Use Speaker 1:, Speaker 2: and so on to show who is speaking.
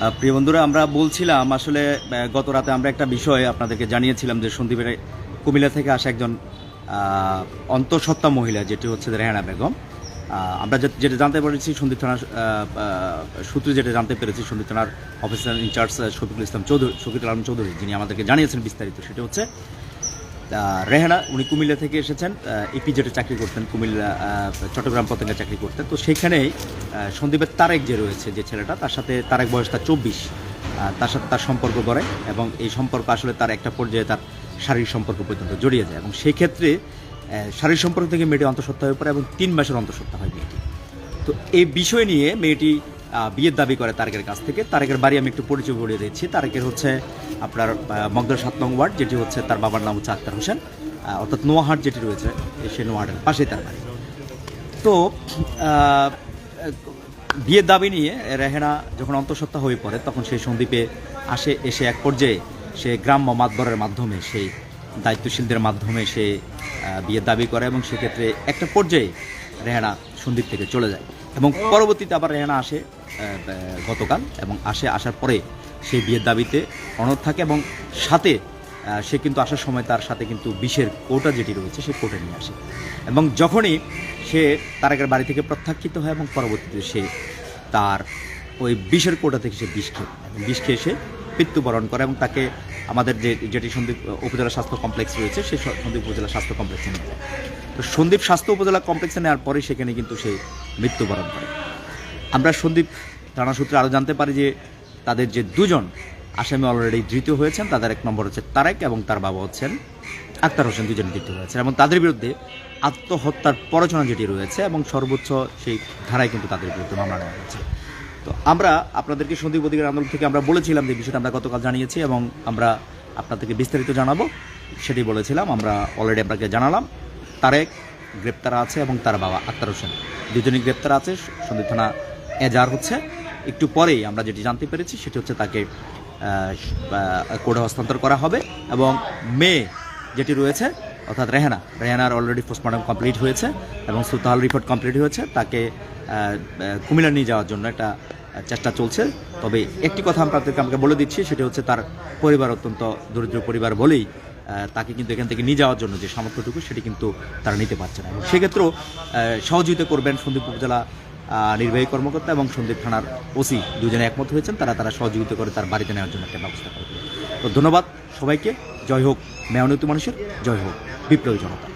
Speaker 1: প্রিয় বন্ধুরা, আমরা বলছিলাম আসলে গত রাতে আমরা একটা বিষয় আপনাদেরকে জানিয়েছিলাম যে সন্দীপের কুমিল্লা থেকে আসা একজন অন্তঃসত্ত্বা মহিলা, যেটি হচ্ছে রেহানা বেগম। আমরা যেটা জানতে পেরেছি সন্দীপ থানার সূত্রে, যেটা জানতে পেরেছি সন্দীপ থানার অফিসার ইনচার্জ শফিকুল আলম চৌধুরী, যিনি আমাদেরকে জানিয়েছেন বিস্তারিত, সেটা হচ্ছে রেহানা উনি কুমিল্লা থেকে এসেছেন, ইপিজেডে চাকরি করতেন, কুমিল্লা চট্টগ্রাম পতেঙ্গা চাকরি করতেন। তো সেখানেই সন্দীপের তারেক যে রয়েছে, যে ছেলেটা, তার সাথে তারেক বয়স তার 24, তার সাথে তার সম্পর্ক করে এবং এই সম্পর্ক আসলে তার একটা পর্যায়ে তার শারীরিক সম্পর্ক পর্যন্ত জড়িয়ে যায় এবং সেই ক্ষেত্রে শারীরিক সম্পর্ক থেকে মেয়েটি অন্তঃসত্ত্বা হয়ে পড়ে এবং 3 মাসের অন্তঃসত্ত্বা হয় মেয়েটি। তো এই বিষয় নিয়ে মেয়েটি বিয়ের দাবি করে তারেকের কাছ থেকে। তারেকের বাড়ি আমি একটু পরিচয় করিয়ে দিচ্ছি। তারেকের হচ্ছে আপনার মগদর 7 নং ওয়ার্ড, যেটি হচ্ছে তার বাবার নাম হচ্ছে আক্তার হোসেন, অর্থাৎ নোয়াহাট যেটি রয়েছে সেই নোয়াহাটের পাশেই তার বাড়ি। তো বিয়ের দাবি নিয়ে রেহানা যখন অন্তঃসত্ত্বা হয়ে পড়ে তখন সেই সন্দীপে এসে এক পর্যায়ে সে গ্রাম্য মাতবরের মাধ্যমে, সেই দায়িত্বশীলদের মাধ্যমে সে বিয়ের দাবি করে এবং সেক্ষেত্রে একটা পর্যায়ে রেহানা সন্দীপ থেকে চলে যায় এবং পরবর্তীতে আবার রেহানা আসে গতকাল, এবং আসার পরে সে বিয়ের দাবিতে অনড় থাকে এবং সাথে সে কিন্তু আসার সময় তার সাথে কিন্তু বিষের কৌটা যেটি রয়েছে সেই কৌটা নিয়ে আসে এবং যখনই সে তারেকের বাড়ি থেকে প্রত্যাখ্যিত হয় এবং পরবর্তীতে সে তার ওই বিষের কৌটা থেকে সে বিষ খেয়ে সে মৃত্যুবরণ করে এবং তাকে আমাদের যেটি সন্দীপ উপজেলা স্বাস্থ্য কমপ্লেক্স রয়েছে সেই সন্দীপ উপজেলা স্বাস্থ্য কমপ্লেক্সে নিয়ে যায়। তো সন্দীপ স্বাস্থ্য উপজেলা কমপ্লেক্সে নেওয়ার পরে সেখানে কিন্তু সে মৃত্যুবরণ করে। আমরা সন্দীপ থানা সূত্রে আরও জানতে পারি যে তাদের যে দুজন আসামি অলরেডি ধৃত হয়েছেন, তাদের এক নম্বর হচ্ছে তারেক এবং তার বাবা হচ্ছেন আক্তার হোসেন, দুজন ধৃত হয়েছে এবং তাদের বিরুদ্ধে আত্মহত্যার প্ররোচনা যেটি রয়েছে এবং সর্বোচ্চ সেই ধারায় কিন্তু তাদের বিরুদ্ধে মামলা নেওয়া হয়েছে। তো আমরা আপনাদেরকে সন্দীপ অধিকার আন্দোলন থেকে আমরা বলেছিলাম যে বিষয়টা আমরা গতকাল জানিয়েছি এবং আমরা আপনাদেরকে বিস্তারিত জানাবো সেটি বলেছিলাম। আমরা অলরেডি আপনাকে জানালাম তারেক গ্রেপ্তার আছে এবং তার বাবা আক্তার হোসেন দুজনই গ্রেপ্তার আছে। সন্দীপ থানা এজাহার হচ্ছে। একটু পরেই আমরা যেটি জানতে পেরেছি সেটি হচ্ছে তাকে কোর্টে হস্তান্তর করা হবে এবং মেয়ে যেটি রয়েছে অর্থাৎ রেহানার অলরেডি পোস্টমর্টম কমপ্লিট হয়েছে এবং সুতাহাল রিপোর্ট কমপ্লিট হয়েছে। তাকে কুমিল্লা নিয়ে যাওয়ার জন্য একটা চেষ্টা চলছে। তবে একটি কথা আমাকে বলে দিচ্ছি, সেটি হচ্ছে তার পরিবার অত্যন্ত দরিদ্র পরিবার বলেই তাকে কিন্তু এখান থেকে নিয়ে যাওয়ার জন্য যে সামর্থ্যটুকু সেটি কিন্তু তারা নিতে পারছে না এবং সেক্ষেত্রেও সহযোগিতা করবেন সন্দীপ উপজেলা নির্বাহী কর্মকর্তা এবং সন্দীপ থানার ওসি দুজনে একমত হয়েছেন। তারা সহযোগিতা করে তার বাড়িতে নেওয়ার জন্য একটা ব্যবস্থা করবে। তো ধন্যবাদ সবাইকে। জয় হোক মেয়নতি মানুষের, জয় হোক বিপ্লবী জনতা।